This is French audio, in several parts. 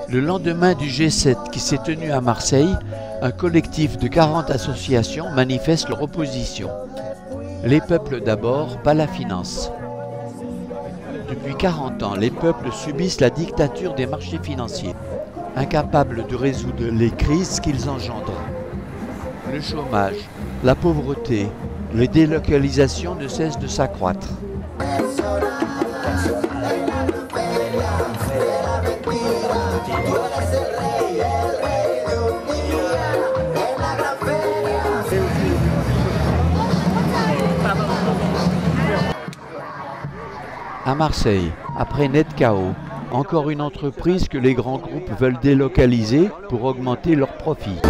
Le lendemain du G7 qui s'est tenu à Marseille, un collectif de 40 associations manifeste leur opposition. Les peuples d'abord, pas la finance. Depuis 40 ans, les peuples subissent la dictature des marchés financiers, incapables de résoudre les crises qu'ils engendrent. Le chômage, la pauvreté, les délocalisations ne cessent de s'accroître. À Marseille, après Netcao, encore une entreprise que les grands groupes veulent délocaliser pour augmenter leurs profits.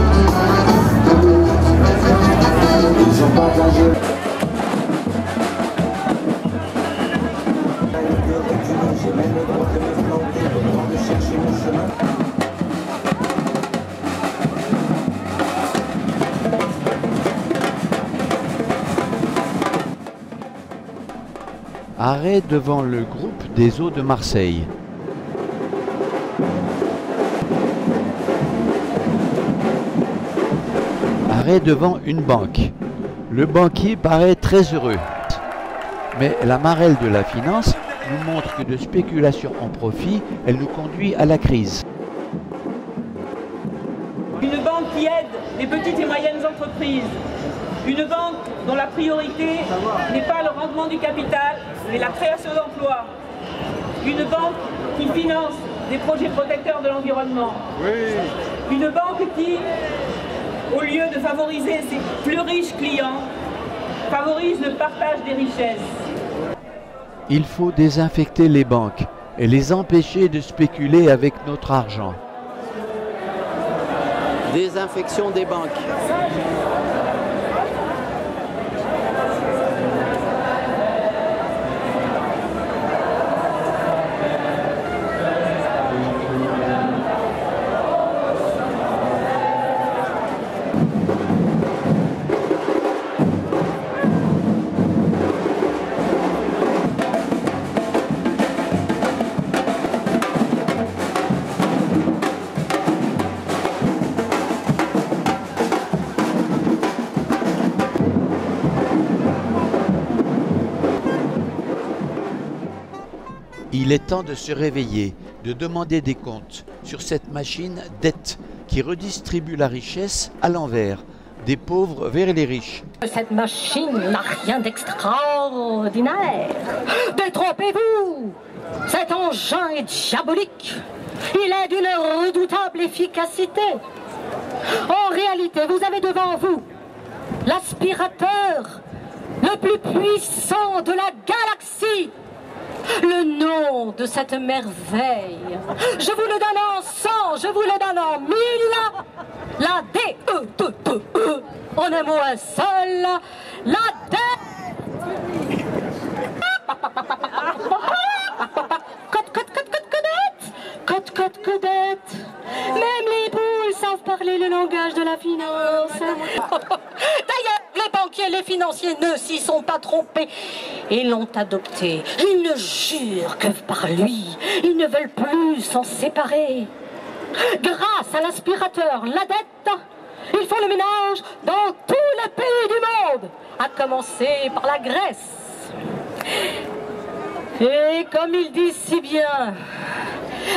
Arrêt devant le groupe des eaux de Marseille. Arrêt devant une banque. Le banquier paraît très heureux. Mais la marelle de la finance nous montre que de spéculation en profit, elle nous conduit à la crise. Une banque qui aide les petites et moyennes entreprises. Une banque dont la priorité n'est pas le rendement du capital, mais la création d'emplois. Une banque qui finance des projets protecteurs de l'environnement. Oui. Une banque qui, au lieu de favoriser ses plus riches clients, favorise le partage des richesses. Il faut désinfecter les banques et les empêcher de spéculer avec notre argent. Désinfection des banques. Il est temps de se réveiller, de demander des comptes sur cette machine dette qui redistribue la richesse à l'envers, des pauvres vers les riches. Cette machine n'a rien d'extraordinaire. Détrompez-vous! Cet engin est diabolique. Il est d'une redoutable efficacité. En réalité, vous avez devant vous l'aspirateur le plus puissant de la galaxie. Le nom de cette merveille, je vous le donne en 100, je vous le donne en 1000, la D-E-T-T-E, en un mot un seul, la dette. Codette. Même les poules savent parler le langage de la finance. D'ailleurs, les banquiers et les financiers ne s'y sont pas trompés. Ils l'ont adopté. Ils ne jurent que par lui. Ils ne veulent plus s'en séparer. Grâce à l'aspirateur, la dette, ils font le ménage dans tous les pays du monde, à commencer par la Grèce. Et comme ils disent si bien,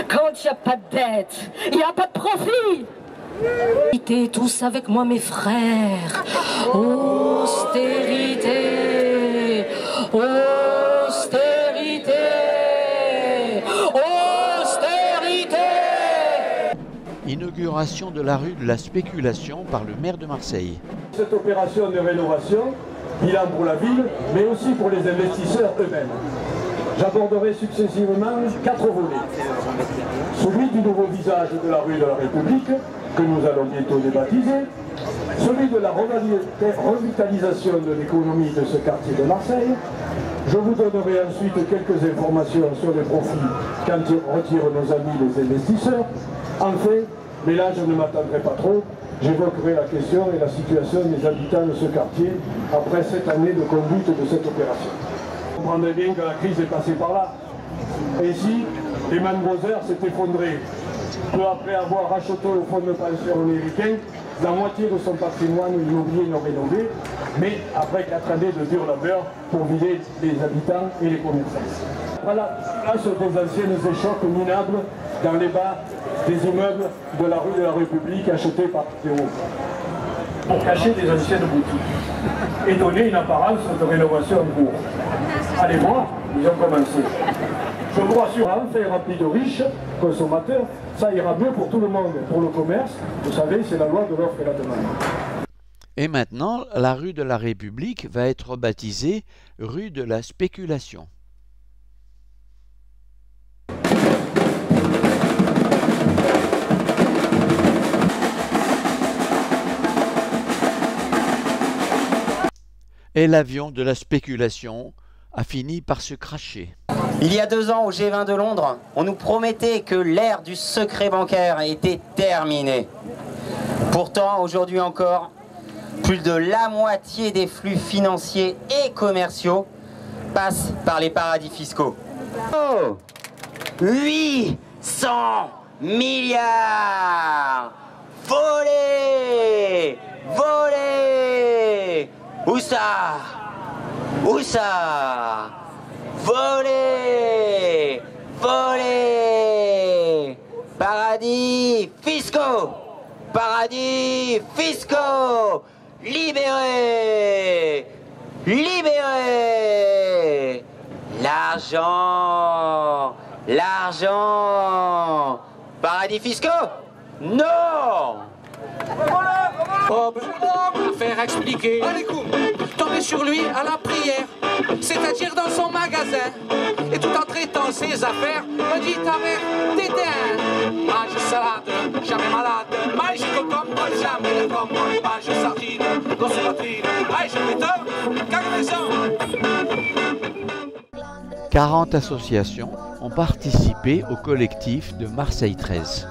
quand il n'y a pas de dette, il n'y a pas de profit. Austérité, tous avec moi mes frères. Austérité, austérité, austérité. Inauguration de la rue de la spéculation par le maire de Marseille. Cette opération de rénovation, bilan pour la ville, mais aussi pour les investisseurs eux-mêmes. J'aborderai successivement 4 volets. Celui du nouveau visage de la rue de la République, que nous allons bientôt débaptiser. Celui de la revitalisation de l'économie de ce quartier de Marseille. Je vous donnerai ensuite quelques informations sur les profits quand retirent nos amis les investisseurs. Enfin, mais là je ne m'attendrai pas trop, j'évoquerai la question et la situation des habitants de ce quartier après 7 années de conduite de cette opération. Vous comprendrez bien que la crise est passée par là. Et ici, Lehman Brothers s'est effondré. peu après avoir racheté au fonds de pension américain la moitié de son patrimoine immobilier non rénové, mais après 4 années de dur labeur pour vider les habitants et les commerçants. Voilà, là ce sont des anciennes échoppes minables dans les bas des immeubles de la rue de la République achetés par Théo, pour cacher des anciennes boutiques et donner une apparence de rénovation en cours. Allez voir, ils ont commencé. Je vous rassure, enfin rempli de riches consommateurs, ça ira mieux pour tout le monde, pour le commerce. Vous savez, c'est la loi de l'offre et la demande. Et maintenant, la rue de la République va être baptisée rue de la spéculation. Et l'avion de la spéculation a fini par se cracher. Il y a 2 ans, au G20 de Londres, on nous promettait que l'ère du secret bancaire était terminée. Pourtant, aujourd'hui encore, plus de la moitié des flux financiers et commerciaux passent par les paradis fiscaux. Oh, 800 milliards volés, volés. Où ça? Où ça? Volés, volés. Paradis fiscaux, paradis fiscaux. Libérés, libérés. L'argent, l'argent. Paradis fiscaux? Non. Oh, faire expliquer. Allez, tomber sur lui à la prière, c'est-à-dire dans son magasin, et tout en traitant ses affaires, me dit ta mère, t'éteins. Mange salade, jamais malade, mange concombre, jamais comme mange sardine, grosse poitrine, mange pétard, cargaison. 40 associations ont participé au collectif de Marseille 13.